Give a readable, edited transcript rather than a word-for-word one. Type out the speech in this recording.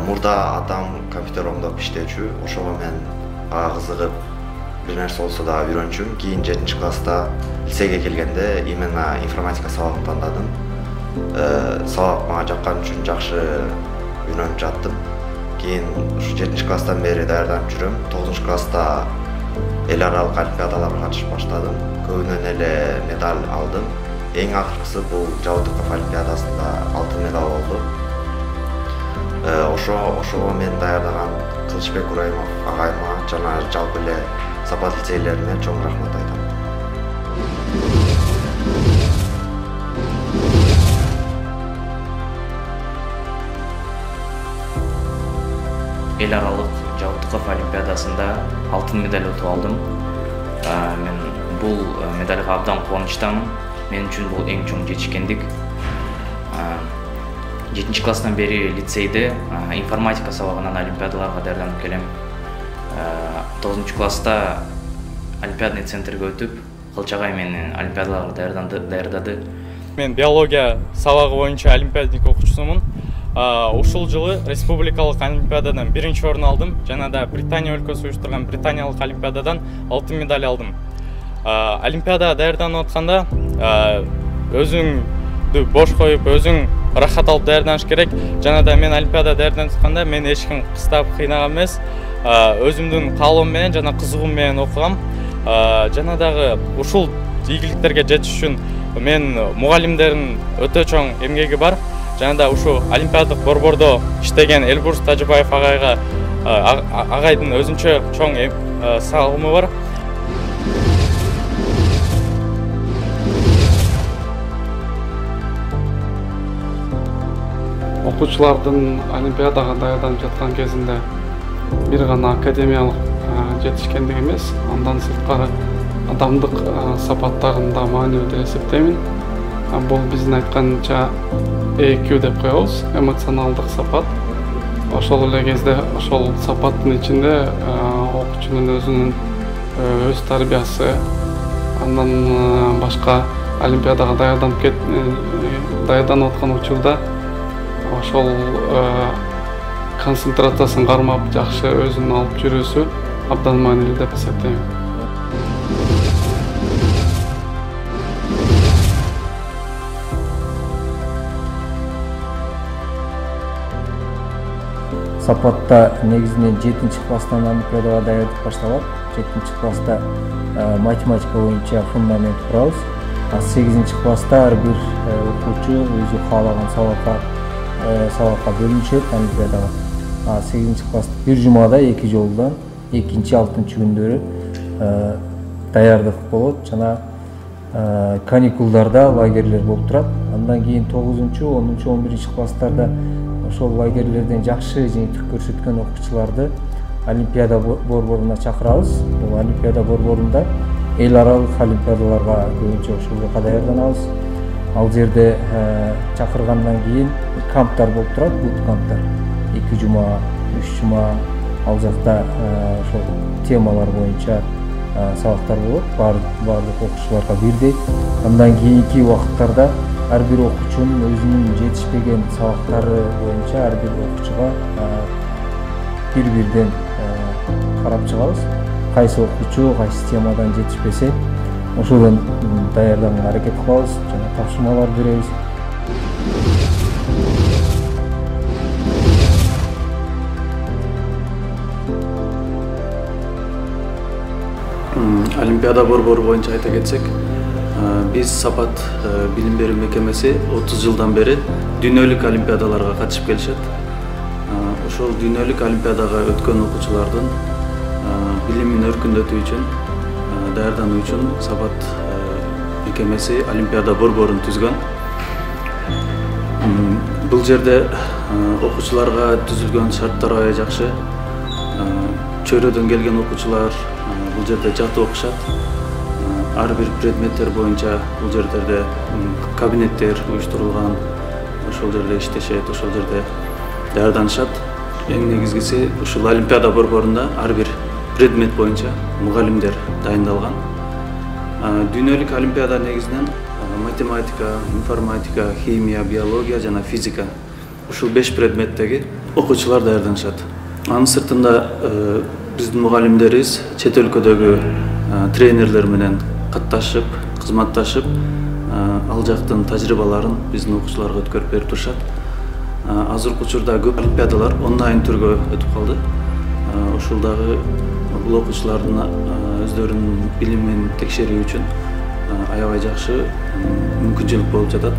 Мурда атам компьютер оңдоп иштечү, ошого мен ага кызыгып бир нерсе болсо да үйрөнчүм. Кийин 7-класста лицейге келгенде именно информатика сабагын тандадым. Сабак мага жаккан үчүн жакшы үйрөнүп жаттым. Кийин ушу 7-класстан бери даярданып жүрөм. 9-класста эл аралык олимпиадаларга катышып баштадым. Көбүнөн эле медаль алдым. Эң акыркысы бул Жабытыков олимпиадасында алтын медаль болду. Ошого мен даярдаган Кылычбек Урайымов агайыма жана жалпы эле Сапат лицейлерине чоң рахмат айтам. Эл аралык Жабытыков олимпиадасында алтын медаль утуп алдым. Мен бул медальга абдан кубанычтамын. Мен үчүн бул эң чоң жетишкендик. 7-класстан бери лицейде информатика сабагынан олимпиадаларга даярданып келем. 9-класста олимпиадный центрге өтүп, Кылчагай мени олимпиадаларга даярдады. Мен биология сабагы боюнча олимпиадник окуучусумун. Ушул жылы республикалык олимпиададан 1-чи орун алдым. Жана да Британия өлкөсү уюштурган британиялык олимпиададан алтын медаль алдым. Олимпиада даярданып атканда өзүңдү бош коюп, өзүң рахат алып даярданыш керек. Жана да мен олимпиада даярданып атканда мен эч ким кыстап кыйнаган эмес. Өзүмдүн каалоом менен жана кызыгуум менен окугам. Жана дагы ушул ийгиликтерге жетиш үчүн мен мугалимдердин өтө чоң эмгеги бар. Жана да ушу олимпиадалык борбордо иштеген Элбурс Тажыбаев агайга агайдын өзүнчө чоң салымы бар. Окуучулардын олимпиадага даярданып жаткан кезинде бир гана академиялык жетишкендик эмес, андан сырткары адамдык сапаттарын да маанилүү деп эсептеймин. Бул биздин айтканча EQ деп коебуз, эмоционалдык сапат. Ошол эле кезде ошол сапаттын ичинде окуучунун өзүнүн өз тарбиясы, андан башка олимпиадага даярданып аткан учурда ошол концентрациясын кармап, жакшы өзүн алып жүрүүсү абдан маанилүү деп эсептейм. Сапатта негизинен 7-класстан олимпиадага даярдык башталат. 7-класста математика боюнча фундамент курабыз. 8-класста ар бир окуучу өзү каалаган сабакка бөлүнүшөт олимпиадага. 8-класста бир жумада 2 жолдон 2-6 күндөрү даярдык болот. Жана каникулдарда лагерлер болуп турат. Андан кийин 9-чу, 10-чу, 11-чи класстарда ошол лагерлерден жакшы жыйынтык көрсөткөн окуучуларды олимпиада борборуна чакырабыз. Бул олимпиада борборунда эл аралык олимпиадаларга көбүнчө ошол жака даярданабыз. Ал жерде чакыргандан кийин камптар болуп турат, бут камптар. 2 жума, 3 жума ал жакта ошол темалар боюнча сабактар болот. Бардык окуучуларга бирдей. Андан кийинки убакыттарда ар бир окуучунун өзүнүн жетишпеген сабактары боюнча ар бир окуучуга бир-бирден карап чыгабыз. Кайсы окуучу кайсы темадан жетишпесе, ошодон даярданганга аракет кылабыз, жана тапшырмалар беребиз. Олимпиада борбору боюнча айта кетсек, биз Сапат билим берүү мекемеси 30 жылдан бери дүйнөлүк олимпиадаларга катышып келишет. Ошол дүйнөлүк олимпиадага өткөн окуучулардын билимин өркүндөтүү үчүн, даярдануу үчүн Сапат мекемеси Олимпиада борборун түзгөн. Бул жерде окуучуларга түзүлгөн шарттар аябай жакшы. Чөйрөдөн келген окуучулар бул жерде жатып окушат. Ар бир предметтер боюнча бул жерлерде кабинеттер уюштурулган. Ошол жерде иштешет, ошол жерде даярданышат. Эң негизгиси ушул Олимпиада борборунда ар бир предмет боюнча мугалимдер дайындалган. Дүйнөлүк Олимпиада негизинен математика, информатика, химия, биология жана физика ушул 5 предметтеги окуучулар даярданышат. Анын сыртында биздин мугалимдерибиз чет өлкөдөгү тренерлер менен катташып, кызматташып, ал жактын тажрыйбаларын биздин окуучуларга өткөрүп берип турушат. Азыркы учурда көп олимпиадалар онлайн түргө өтүп калды. Ошол дагы бул окуучулардын өздөрүнүн билимин текшерүү үчүн аябай жакшы мүмкүнчүлүк болуп жатат.